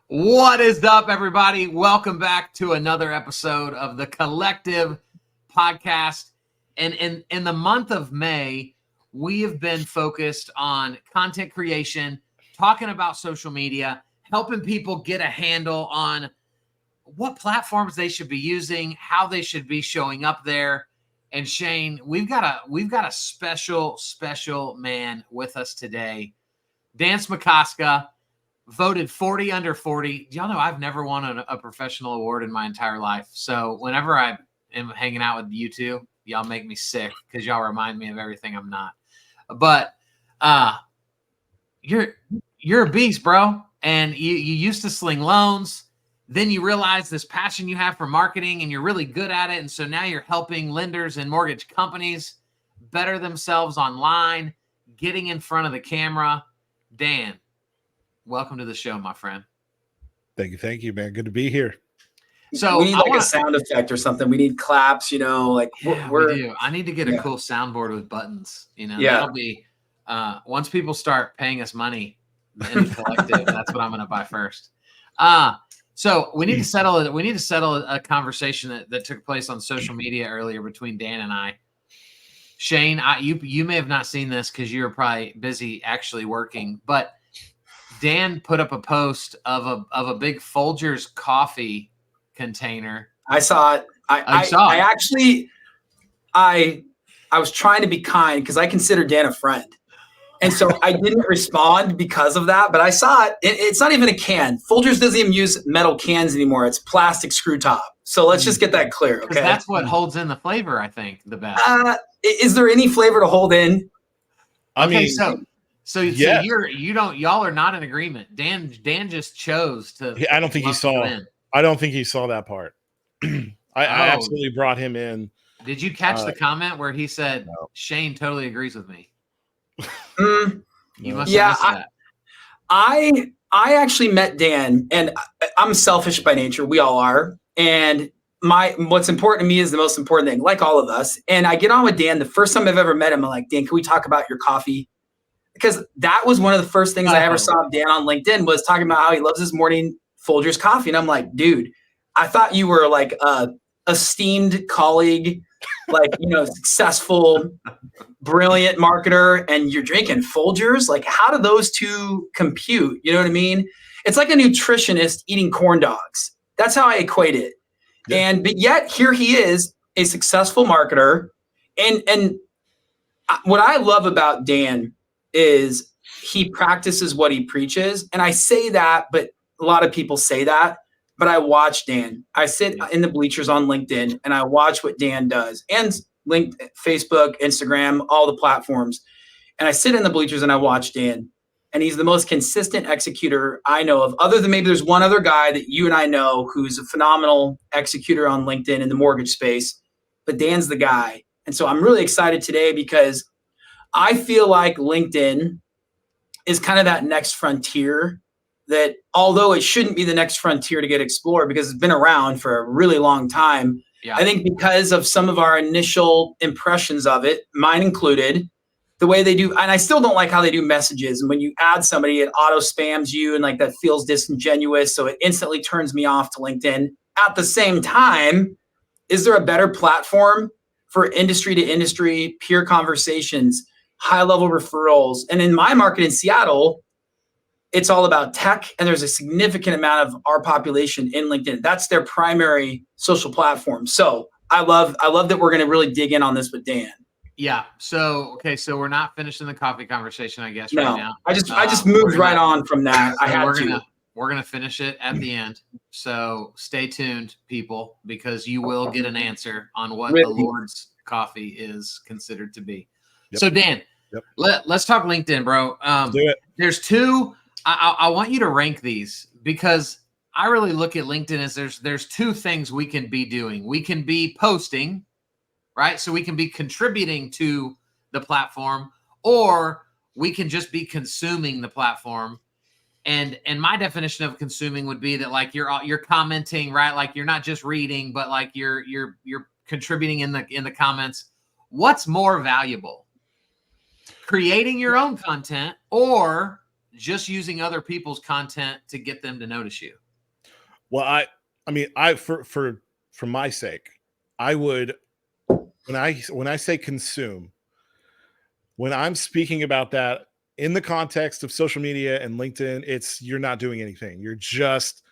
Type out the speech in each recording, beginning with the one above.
What is up, everybody? Welcome back to another episode of the Collective Podcast. And in the month of May, we have been focused on content creation, talking about social media, helping people get a handle on what platforms they should be using, how they should be showing up there. And Shane, we've got a special man with us today. Dan Smikoska. Voted 40 under 40. Y'all know I've never won a professional award in my entire life. So whenever I am hanging out with you two, y'all make me sick because y'all remind me of everything I'm not. But you're a beast, bro. And you used to sling loans. Then you realize this passion you have for marketing and you're really good at it. And so now you're helping lenders and mortgage companies better themselves online, getting in front of the camera. Dan, welcome to the show, my friend. Thank you, man. Good to be here. So we need a sound effect or something. We need claps, we do. I need to get a cool soundboard with buttons. That'll be once people start paying us money in the collective, that's what I'm going to buy first. So we need to settle it. We need to settle a conversation that took place on social media earlier between Dan and I. Shane, you may have not seen this because you were probably busy actually working, but Dan put up a post of a big Folgers coffee container. I saw it. I was trying to be kind because I consider Dan a friend. And so I didn't respond because of that, but I saw it. It's not even a can. Folgers doesn't even use metal cans anymore. It's plastic screw top. So let's just get that clear, okay? That's what holds in the flavor, I think, the best. Is there any flavor to hold in? So yes. Y'all are not in agreement. Dan just chose to. I don't think he saw. I don't think he saw that part. I absolutely brought him in. Did you catch the comment where he said, no. Shane totally agrees with me? You must have missed that. I actually met Dan, and I'm selfish by nature. We all are. And what's important to me is the most important thing, like all of us. And I get on with Dan. The first time I've ever met him, I'm like, Dan, can we talk about your coffee? Because that was one of the first things I ever saw of Dan on LinkedIn was talking about how he loves his morning Folgers coffee. And I'm like, dude, I thought you were like a esteemed colleague, successful, brilliant marketer, and you're drinking Folgers. Like, how do those two compute? You know what I mean? It's like a nutritionist eating corn dogs. That's how I equate it. Yeah. But yet here he is, a successful marketer. And what I love about Dan is he practices what he preaches. And I say that, but a lot of people say that, but I watch Dan. I sit in the bleachers on LinkedIn and I watch what Dan does, and Facebook, Instagram, all the platforms. And I sit in the bleachers and I watch Dan, and he's the most consistent executor I know of, other than maybe there's one other guy that you and I know who's a phenomenal executor on LinkedIn in the mortgage space, but Dan's the guy. And so I'm really excited today because I feel like LinkedIn is kind of that next frontier that, although it shouldn't be the next frontier to get explored because it's been around for a really long time, I think because of some of our initial impressions of it, mine included, the way they do, and I still don't like how they do messages. And when you add somebody, it auto spams you, and that feels disingenuous. So it instantly turns me off to LinkedIn. At the same time, is there a better platform for industry to industry, peer conversations, high-level referrals? And in my market in Seattle, it's all about tech, and there's a significant amount of our population in LinkedIn. That's their primary social platform. So I love that we're going to really dig in on this with Dan. Yeah. So we're not finishing the coffee conversation, I guess, right now. I just moved right on from that. We're going to finish it at the end. So stay tuned, people, because you will get an answer on what the Lord's coffee is considered to be. Yep. So Dan, let's talk LinkedIn, bro. Do it. There's two. I want you to rank these because I really look at LinkedIn as there's two things we can be doing. We can be posting, right? So we can be contributing to the platform, or we can just be consuming the platform. And my definition of consuming would be that you're commenting, right? Like you're not just reading, but like you're contributing in the comments. What's more valuable? Creating your own content or just using other people's content to get them to notice you? Well, I mean, for my sake, I would, when I say consume, when I'm speaking about that in the context of social media and LinkedIn, it's you're not doing anything. You're just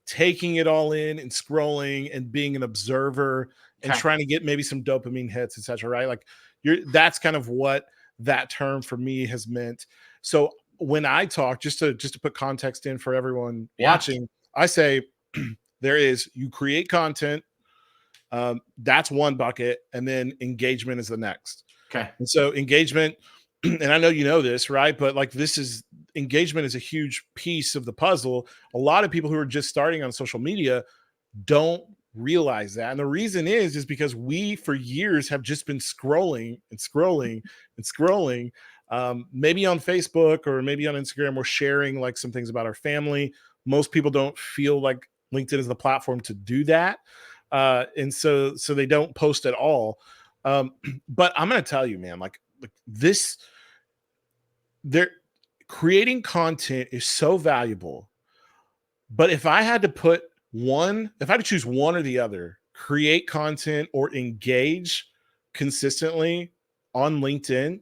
taking it all in and scrolling and being an observer and trying to get maybe some dopamine hits, etc. Right? Like that's kind of what that term for me has meant. So when I talk, just to put context in for everyone watching, I say you create content. That's one bucket, and then engagement is the next. Okay. And so engagement, and I know you know this, right? But like engagement is a huge piece of the puzzle. A lot of people who are just starting on social media don't realize that. And the reason is because we for years have just been scrolling and scrolling and scrolling. Maybe on Facebook or maybe on Instagram, we're sharing like some things about our family. Most people don't feel like LinkedIn is the platform to do that. And so they don't post at all. But I'm going to tell you, man, like this, creating content is so valuable. But if I had to choose one or the other, create content or engage consistently on LinkedIn,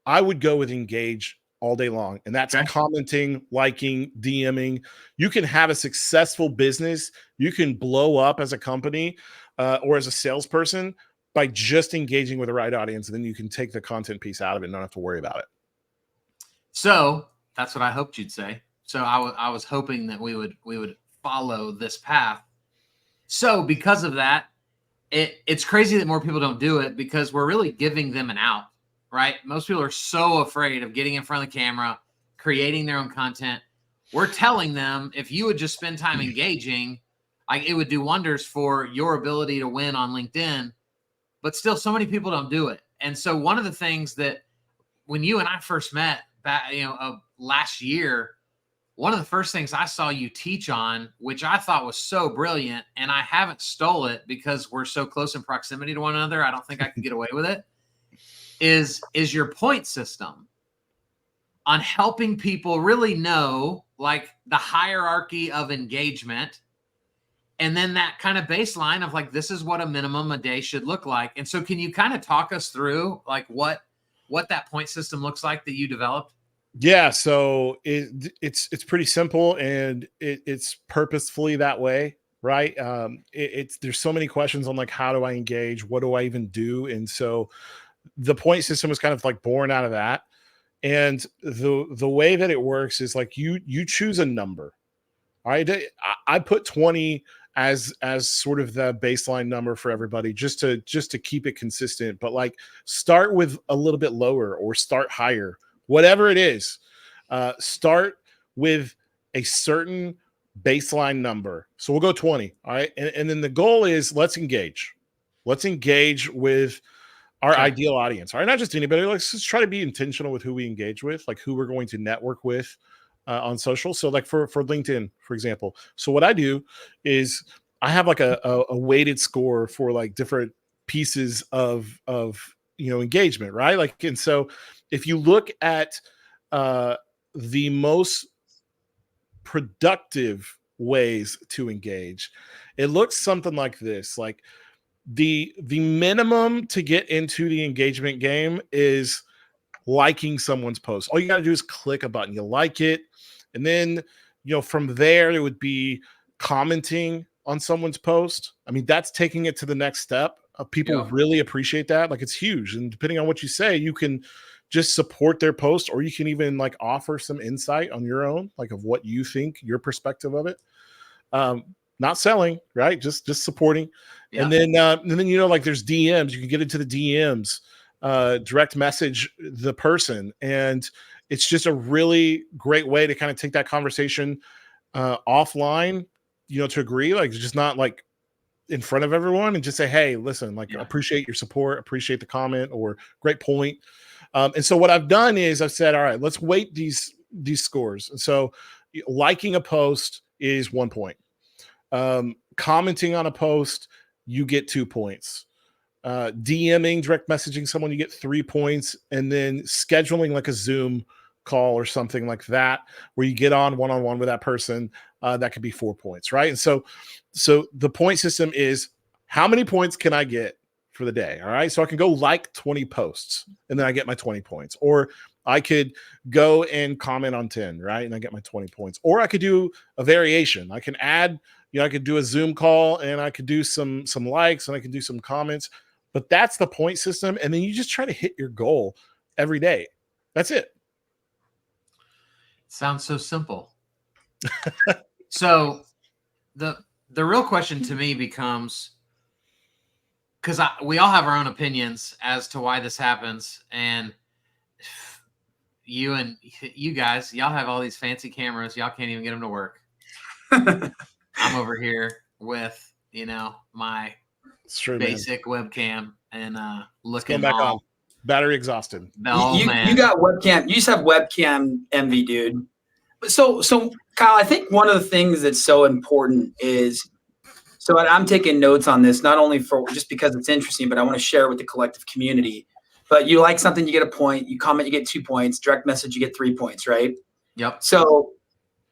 I would go with engage all day long. And that's commenting, liking, DMing. You can have a successful business. You can blow up as a company or as a salesperson by just engaging with the right audience. And then you can take the content piece out of it and not have to worry about it. So that's what I hoped you'd say. So I was hoping that we would follow this path. So because of that, it's crazy that more people don't do it because we're really giving them an out, right? Most people are so afraid of getting in front of the camera, creating their own content. We're telling them if you would just spend time engaging, like it would do wonders for your ability to win on LinkedIn. But still, so many people don't do it. And so one of the things that when you and I first met back, last year, one of the first things I saw you teach on, which I thought was so brilliant, and I haven't stole it because we're so close in proximity to one another, I don't think I can get away with it, is your point system on helping people really know like the hierarchy of engagement. And then that kind of baseline of like, this is what a minimum a day should look like. And so can you kind of talk us through like what that point system looks like that you developed? Yeah. So it's pretty simple and it's purposefully that way. Right. There's so many questions on like, how do I engage? What do I even do? And so the point system was kind of like born out of that. And the way that it works is like you choose a number. All right. I put 20 as sort of the baseline number for everybody just to keep it consistent, but like start with a little bit lower or start higher, whatever it is. Start with a certain baseline number. So we'll go 20. All right. And then the goal is let's engage with our ideal audience. All right. Not just anybody. Let's just try to be intentional with who we engage with, like who we're going to network with on social. So like for LinkedIn, for example. So what I do is I have like a weighted score for like different pieces of engagement, right? Like, and so if you look at the most productive ways to engage, it looks something like this. Like the minimum to get into the engagement game is liking someone's post. All you got to do is click a button. You like it. And then, from there, it would be commenting on someone's post. I mean, that's taking it to the next step. People really appreciate that. Like it's huge. And depending on what you say, you can just support their post, or you can even like offer some insight on your own, like of what you think, your perspective of it. Not selling, right? Just supporting. Yeah. And then, like there's DMs. You can get into the DMs, direct message the person. And it's just a really great way to kind of take that conversation offline, to agree, like just not like in front of everyone, and just say, hey, listen, like appreciate your support, appreciate the comment, or great point. And so what I've done is I've said, all right, let's weight these scores. And so liking a post is 1 point. Commenting on a post, you get 2 points. DMing, direct messaging someone, you get 3 points. And then scheduling like a Zoom call or something like that, where you get on one-on-one with that person, that could be 4 points, right? And so the point system is, how many points can I get for the day? All right. So I can go like 20 posts and then I get my 20 points, or I could go and comment on 10, right? And I get my 20 points, or I could do a variation. I can add, I could do a Zoom call and I could do some likes and I could do some comments, but that's the point system. And then you just try to hit your goal every day. That's it. Sounds so simple. So the real question to me becomes, because we all have our own opinions as to why this happens, and you guys, y'all have all these fancy cameras, y'all can't even get them to work. I'm over here with my basic webcam and looking back on. Battery exhausted. You got webcam. You just have webcam envy, dude. So Kyle, I think one of the things that's so important is, so I'm taking notes on this, not only for just because it's interesting, but I want to share with the collective community. But you like something, you get a point. You comment, you get 2 points. Direct message, you get 3 points, right? Yep. So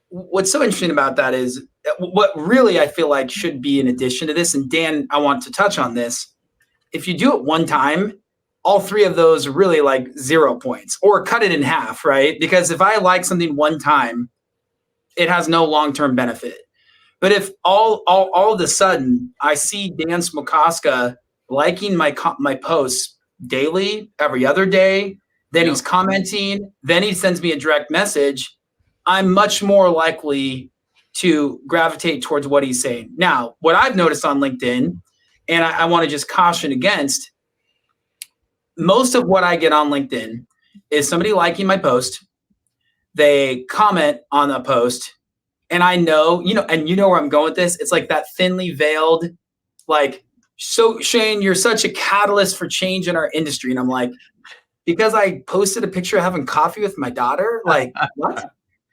what's so interesting about that is what really I feel like should be in addition to this, and Dan, I want to touch on this. If you do it one time, all 3 of those are really like 0 points, or cut it in half, right? Because if I like something one time, it has no long-term benefit. But if all of a sudden I see Dan Smokoska liking my posts daily, every other day, then he's commenting, then he sends me a direct message, I'm much more likely to gravitate towards what he's saying. Now, what I've noticed on LinkedIn, and I want to just caution against, most of what I get on LinkedIn is somebody liking my post, they comment on the post, and I know, and you know where I'm going with this. It's like that thinly veiled, like, so Shane, you're such a catalyst for change in our industry. And I'm like, because I posted a picture of having coffee with my daughter? Like, what?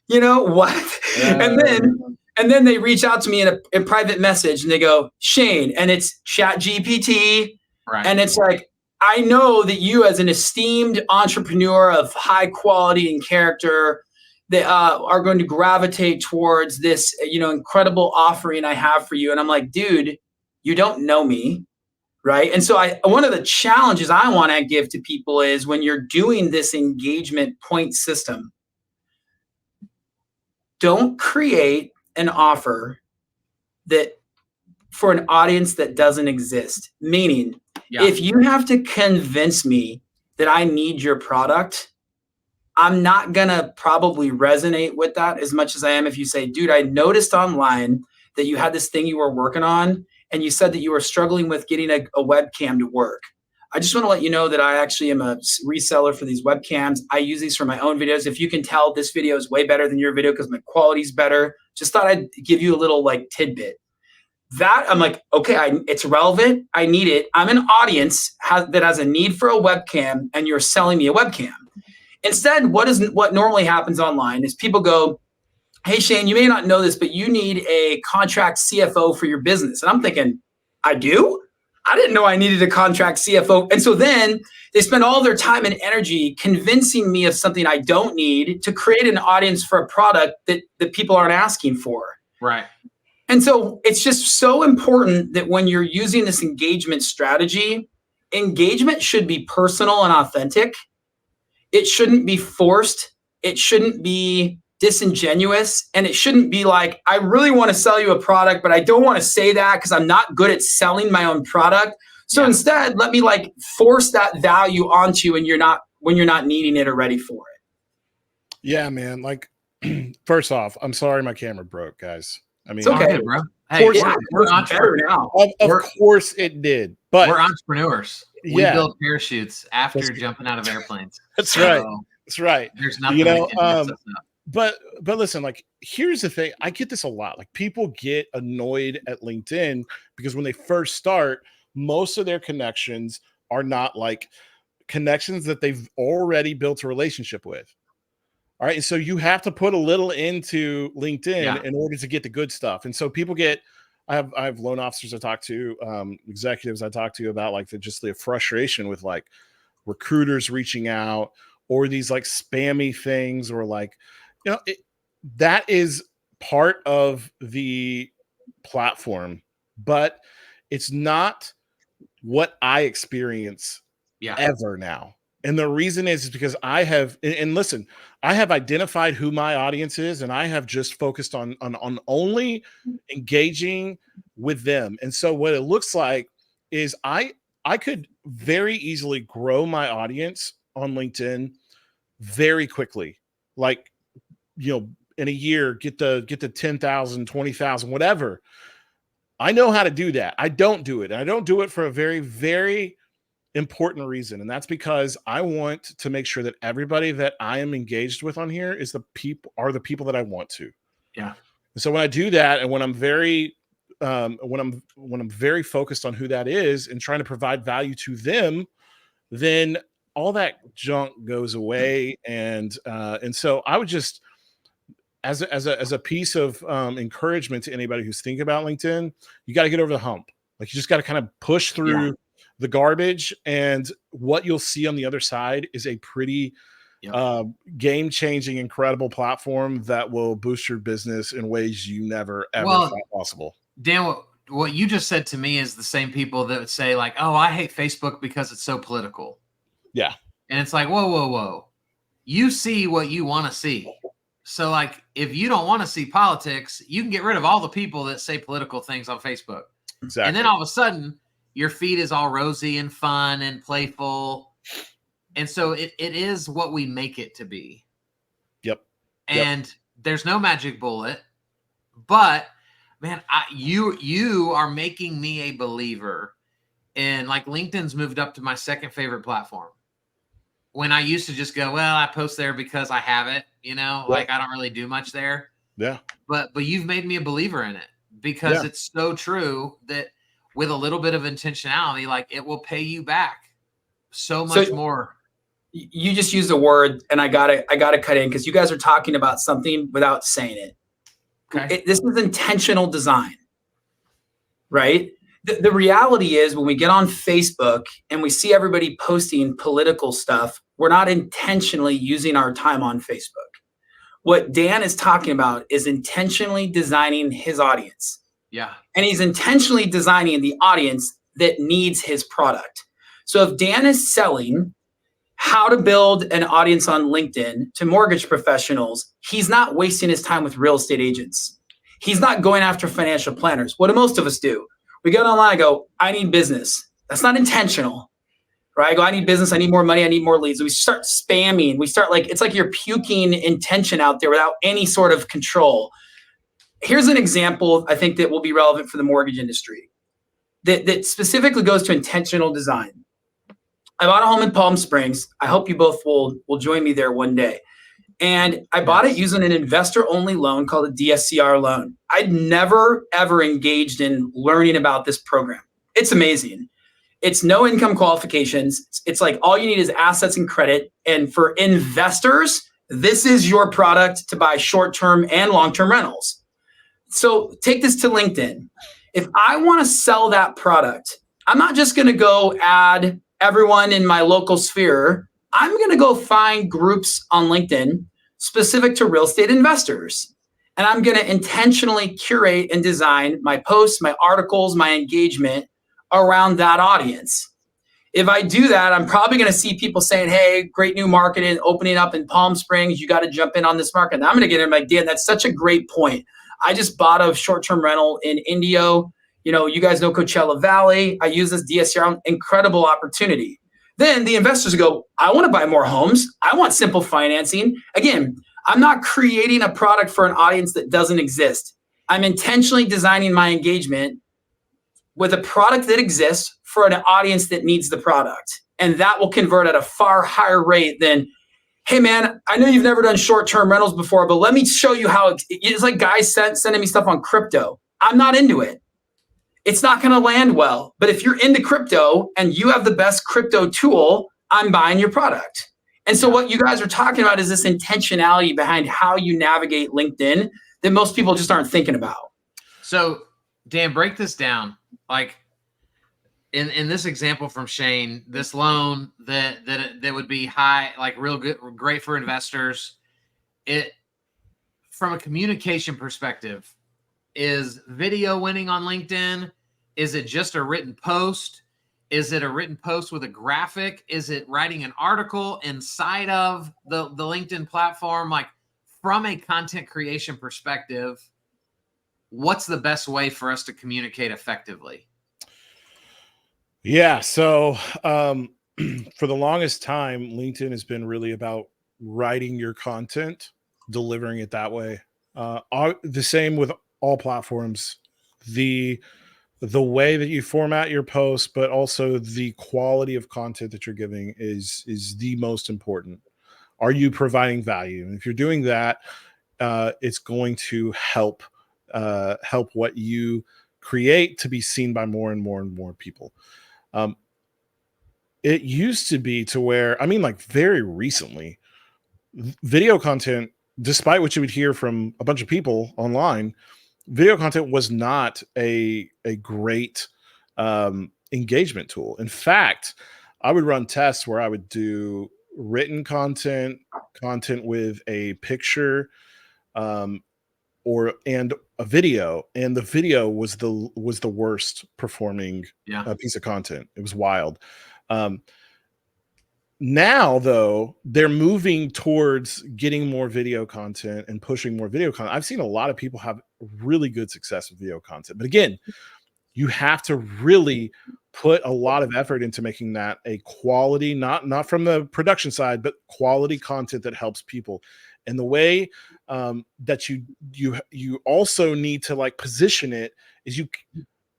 What? And then they reach out to me in a private message and they go, Shane, and it's ChatGPT. Right. And it's like, I know that you, as an esteemed entrepreneur of high quality and character, that are going to gravitate towards this, incredible offering I have for you. And I'm like, dude, you don't know me, right? And so one of the challenges I want to give to people is, when you're doing this engagement point system, don't create an offer that for an audience that doesn't exist. Meaning, if you have to convince me that I need your product, I'm not going to probably resonate with that as much as I am if you say, dude, I noticed online that you had this thing you were working on, and you said that you were struggling with getting a webcam to work. I just want to let you know that I actually am a reseller for these webcams. I use these for my own videos. If you can tell, this video is way better than your video because my quality's better. Just thought I'd give you a little tidbit. That I'm like, okay, it's relevant. I need it. I'm an audience that has a need for a webcam, and you're selling me a webcam. Instead, what normally happens online is people go, hey, Shane, you may not know this, but you need a contract CFO for your business. And I'm thinking, I do? I didn't know I needed a contract CFO. And so then they spend all their time and energy convincing me of something I don't need to create an audience for a product that people aren't asking for. Right. And so it's just so important that when you're using this engagement strategy, engagement should be personal and authentic. It shouldn't be forced. It shouldn't be disingenuous. And it shouldn't be like, I really want to sell you a product, but I don't want to say that because I'm not good at selling my own product. So instead, let me force that value onto you when you're not needing it or ready for it. Yeah, man. First off, I'm sorry my camera broke, guys. I mean, it's okay, bro. Hey, we're better now. Of course it did, but we're entrepreneurs. We build parachutes after jumping out of airplanes. That's right. That's right. There's nothing. But listen, here's the thing. I get this a lot. People get annoyed at LinkedIn because when they first start, most of their connections are not connections that they've already built a relationship with. All right. And so you have to put a little into LinkedIn in order to get the good stuff. And so people I have loan officers I talk to, executives I talk to about the frustration with recruiters reaching out, or these like spammy things, or like, that is part of the platform, but it's not what I experience ever now. And the reason is because I have, and listen, I have identified who my audience is, and I have just focused on only engaging with them. And so what it looks like is I could very easily grow my audience on LinkedIn very quickly. Like, in a year, get the 10,000, 20,000, whatever. I know how to do that. I don't do it. And I don't do it for a very, very important reason. And that's because I want to make sure that everybody that I am engaged with on here is the people that I want to. Yeah. And so when I do that, and when I'm very when I'm very focused on who that is and trying to provide value to them, then all that junk goes away. And so I would just, as a piece of encouragement to anybody who's thinking about LinkedIn, you got to get over the hump. Like, you just got to kind of push through the garbage, and what you'll see on the other side is a pretty game-changing, incredible platform that will boost your business in ways you never ever thought possible. Dan, what you just said to me is the same people that would say, like, oh, I hate Facebook because it's so political. Yeah. And it's like, whoa. You see what you want to see. So, like, if you don't want to see politics, you can get rid of all the people that say political things on Facebook. Exactly. And then all of a sudden, your feed is all rosy and fun and playful. And so it is what we make it to be. Yep. And there's no magic bullet. But, man, you are making me a believer in, like, LinkedIn's moved up to my second favorite platform. When I used to just go, well, I post there because I have it, like, I don't really do much there. Yeah. But you've made me a believer in it, because it's so true that with a little bit of intentionality, like, it will pay you back so much more. You just used a word, and I gotta cut in, because you guys are talking about something without saying it. Okay. This is intentional design, right? The reality is, when we get on Facebook and we see everybody posting political stuff, we're not intentionally using our time on Facebook. What Dan is talking about is intentionally designing his audience. Yeah. And he's intentionally designing the audience that needs his product. So if Dan is selling how to build an audience on LinkedIn to mortgage professionals, he's not wasting his time with real estate agents. He's not going after financial planners. What do most of us do? We go online and go, I need business. That's not intentional, right? I go, I need business. I need more money. I need more leads. We start spamming. We start, like, it's like you're puking intention out there without any sort of control. Here's an example, I think, that will be relevant for the mortgage industry that specifically goes to intentional design. I bought a home in Palm Springs. I hope you both will join me there one day. And I bought it using an investor-only loan called a DSCR loan. I'd never, ever engaged in learning about this program. It's amazing. It's no income qualifications. It's like all you need is assets and credit. And for investors, this is your product to buy short-term and long-term rentals. So take this to LinkedIn. If I want to sell that product, I'm not just going to go add everyone in my local sphere. I'm going to go find groups on LinkedIn specific to real estate investors. And I'm going to intentionally curate and design my posts, my articles, my engagement around that audience. If I do that, I'm probably going to see people saying, hey, great new market opening up in Palm Springs. You got to jump in on this market. And I'm going to get in like, Dan, that's such a great point. I just bought a short-term rental in Indio. You guys know Coachella Valley. I use this DSCR, incredible opportunity. Then the investors go, I want to buy more homes. I want simple financing. Again, I'm not creating a product for an audience that doesn't exist. I'm intentionally designing my engagement with a product that exists for an audience that needs the product. And that will convert at a far higher rate than, hey man, I know you've never done short-term rentals before, but let me show you how it's like guys sending me stuff on crypto. I'm not into it. It's not going to land well. But if you're into crypto and you have the best crypto tool, I'm buying your product. And so what you guys are talking about is this intentionality behind how you navigate LinkedIn that most people just aren't thinking about. So, Dan, break this down. Like, in this example from Shane, this loan that would be high, like real good, great for investors. It from a communication perspective, is video winning on LinkedIn? Is it just a written post? Is it a written post with a graphic? Is it writing an article inside of the LinkedIn platform? Like, from a content creation perspective, what's the best way for us to communicate effectively? Yeah. So for the longest time, LinkedIn has been really about writing your content, delivering it that way. The same with all platforms. The way that you format your post, but also the quality of content that you're giving is the most important. Are you providing value? And if you're doing that, it's going to help what you create to be seen by more and more and more people. It used to be to where, I mean, like very recently, video content, despite what you would hear from a bunch of people online, video content was not a great engagement tool. In fact, I would run tests where I would do written content with a picture, and a video, and the video was the worst performing piece of content. It was wild. Now, though, they're moving towards getting more video content and pushing more video content. I've seen a lot of people have really good success with video content. But again, you have to really put a lot of effort into making that a quality, not from the production side, but quality content that helps people. And the way that you also need to like position it is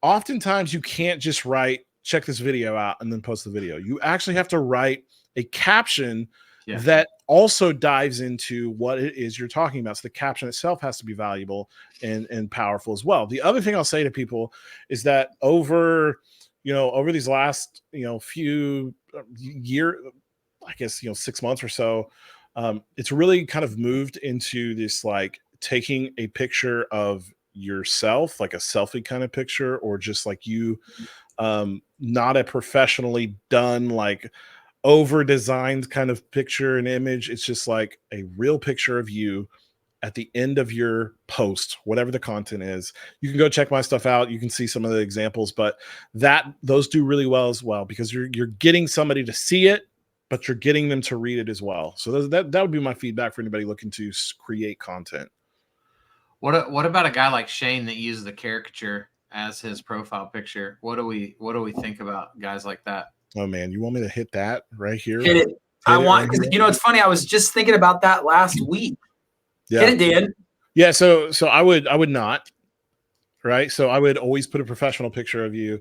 oftentimes you can't just write, check this video out and then post the video. You actually have to write a caption that also dives into what it is you're talking about. So the caption itself has to be valuable and powerful as well. The other thing I'll say to people is that over these last, few year, I guess, 6 months or so, it's really kind of moved into this, like taking a picture of yourself, like a selfie kind of picture, or just like you, not a professionally done, like over designed kind of picture and image. It's just like a real picture of you at the end of your post, whatever the content is. You can go check my stuff out. You can see some of the examples, but those do really well as well, because you're getting somebody to see it, but you're getting them to read it as well. So that would be my feedback for anybody looking to create content. What about a guy like Shane that uses the caricature as his profile picture? What do we think about guys like that? Oh man, you want me to hit that right here? Hit it. Because it's funny. I was just thinking about that last week. Yeah. Hit it, Dan. Yeah. So I would not. Right. So I would always put a professional picture of you.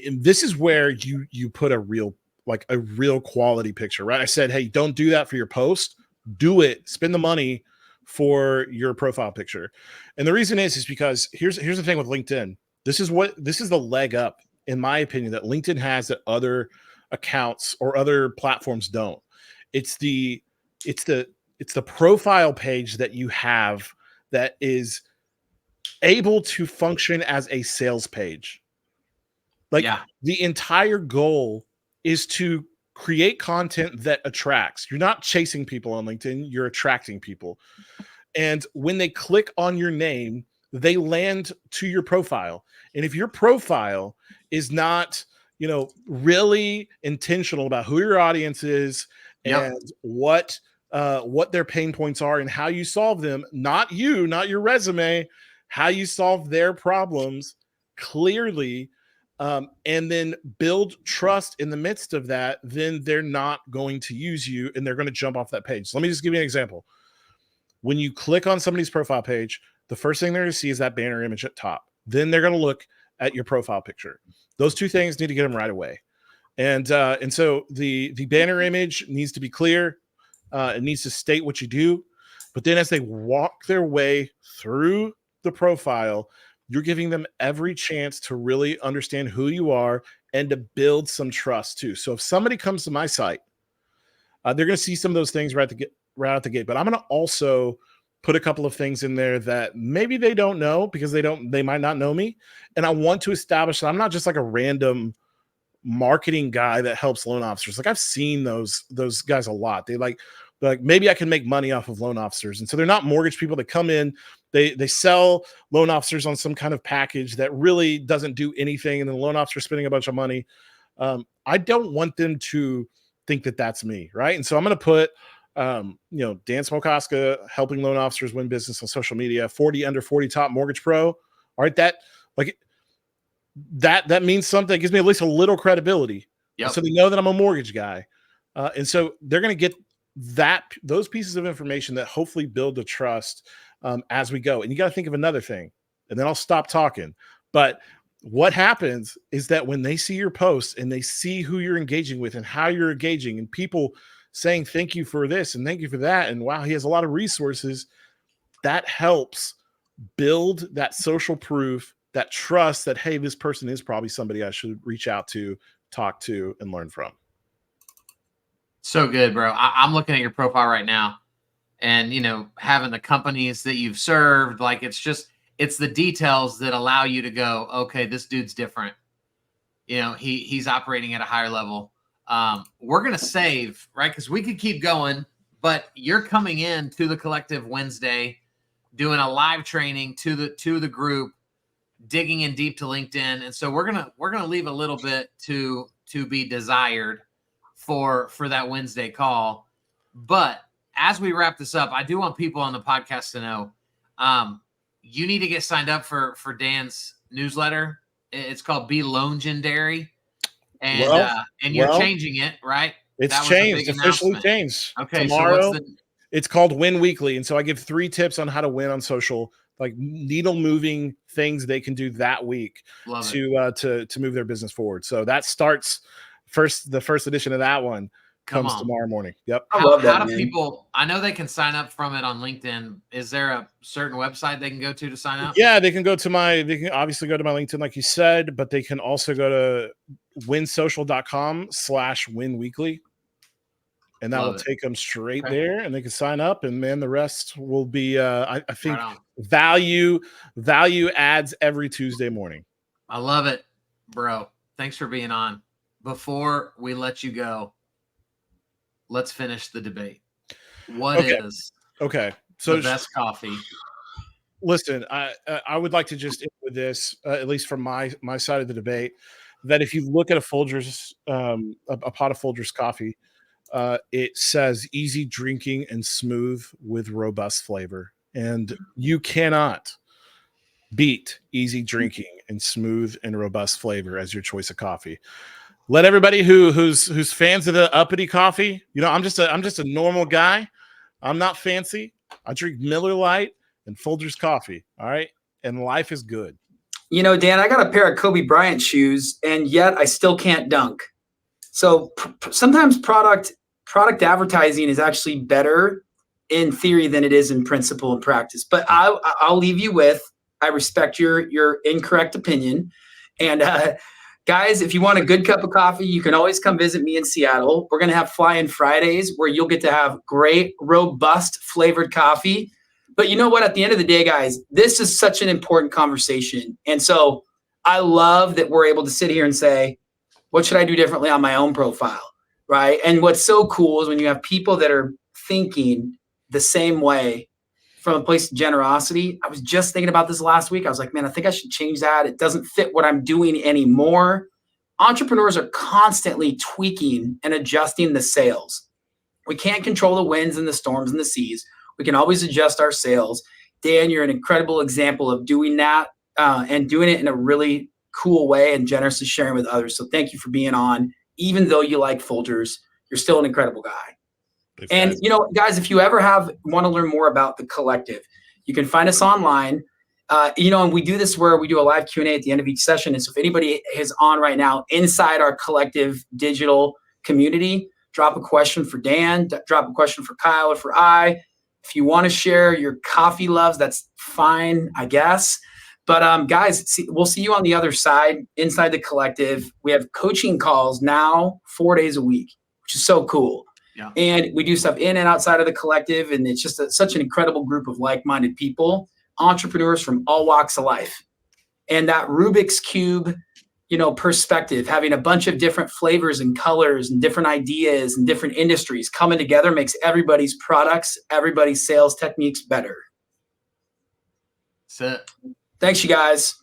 And this is where you put a real quality picture, right? I said, hey, don't do that for your post. Do it. Spend the money for your profile picture. And the reason is because here's the thing with LinkedIn. This is the leg up, in my opinion, that LinkedIn has that other accounts or other platforms don't. It's the profile page that you have that is able to function as a sales page. The entire goal is to create content that attracts. You're not chasing people on LinkedIn, you're attracting people. And when they click on your name, they land to your profile. And if your profile is not, really intentional about who your audience is and what their pain points are and how you solve them, not your resume, how you solve their problems clearly, and then build trust in the midst of that, then they're not going to use you and they're going to jump off that page. So let me just give you an example. When you click on somebody's profile page, the first thing they're going to see is that banner image at top. Then they're going to look at your profile picture. Those two things need to get them right away. And so the banner image needs to be clear. It needs to state what you do. But then as they walk their way through the profile, you're giving them every chance to really understand who you are and to build some trust too. So if somebody comes to my site, they're going to see some of those things right out the gate. But I'm going to also put a couple of things in there that maybe they don't know because they might not know me. And I want to establish that I'm not just like a random marketing guy that helps loan officers. Like I've seen those guys a lot. They like maybe I can make money off of loan officers. And so they're not mortgage people that come in, they sell loan officers on some kind of package that really doesn't do anything. And the loan officer is spending a bunch of money. I don't want them to think that that's me. Right. And so I'm going to put, Dan Smokoska helping loan officers win business on social media, 40 under 40 top mortgage pro. All right. That means something. It gives me at least a little credibility. Yep. So they know that I'm a mortgage guy. And so they're going to get those pieces of information that hopefully build the trust as we go. And you got to think of another thing, and then I'll stop talking. But what happens is that when they see your posts and they see who you're engaging with and how you're engaging, and people saying thank you for this and thank you for that, and wow, he has a lot of resources, that helps build that social proof, that trust that, hey, this person is probably somebody I should reach out to, talk to, and learn from. So good, bro. I'm looking at your profile right now, and having the companies that you've served, like it's the details that allow you to go, okay, this dude's different. He's operating at a higher level. We're gonna save, right? Because we could keep going, but you're coming in to the Collective Wednesday, doing a live training to the group, digging in deep to LinkedIn, and so we're gonna leave a little bit to be desired for that Wednesday call. But as we wrap this up, I do want people on the podcast to know, you need to get signed up for Dan's newsletter. It's called Be Loangendary, and you're changing it, right? It's changed, officially changed. Okay, tomorrow. So it's called Win Weekly, and so I give 3 tips on how to win on social, like needle moving things they can do that week to move their business forward. So that starts the first edition of that one comes tomorrow morning. Yep. I love that, how do people, I know they can sign up from it on LinkedIn. Is there a certain website they can go to sign up? Yeah, they can obviously go to my LinkedIn, like you said, but they can also go to winsocial.com/winweekly. And that will take them straight there, and they can sign up, and man, the rest will be, I think, value adds every Tuesday morning. I love it, bro. Thanks for being on. Before we let you go, let's finish the debate. What is the best coffee? Listen, I would like to just end with this, at least from my side of the debate, that if you look at a Folgers, a pot of Folgers coffee, it says easy drinking and smooth with robust flavor. And you cannot beat easy drinking and smooth and robust flavor as your choice of coffee. Let everybody who's fans of the uppity coffee, I'm just a normal guy. I'm not fancy. I drink Miller Lite and Folgers coffee. All right. And life is good. Dan, I got a pair of Kobe Bryant shoes, and yet I still can't dunk. So sometimes product advertising is actually better in theory than it is in principle and practice. But I'll leave you with, I respect your incorrect opinion. And guys, if you want a good cup of coffee, you can always come visit me in Seattle. We're going to have Fly-In Fridays where you'll get to have great, robust flavored coffee. But you know what? At the end of the day, guys, this is such an important conversation. And so I love that we're able to sit here and say, what should I do differently on my own profile? Right. And what's so cool is when you have people that are thinking the same way from a place of generosity. I was just thinking about this last week. I was like, man, I think I should change that. It doesn't fit what I'm doing anymore. Entrepreneurs are constantly tweaking and adjusting the sails. We can't control the winds and the storms and the seas. We can always adjust our sails. Dan, you're an incredible example of doing that and doing it in a really cool way and generously sharing with others. So thank you for being on. Even though you like Folgers, you're still an incredible guy. And, guys, if you ever want to learn more about the Collective, you can find us online. And we do this where we do a live Q&A at the end of each session. And so if anybody is on right now inside our Collective digital community, drop a question for Dan, drop a question for Kyle or for I. If you want to share your coffee loves, that's fine, I guess. But guys, we'll see you on the other side inside the Collective. We have coaching calls now 4 days a week, which is so cool. Yeah. And we do stuff in and outside of the Collective. And it's just such an incredible group of like-minded people, entrepreneurs from all walks of life. And that Rubik's Cube, perspective, having a bunch of different flavors and colors and different ideas and different industries coming together makes everybody's products, everybody's sales techniques better. That's it. Thanks, you guys.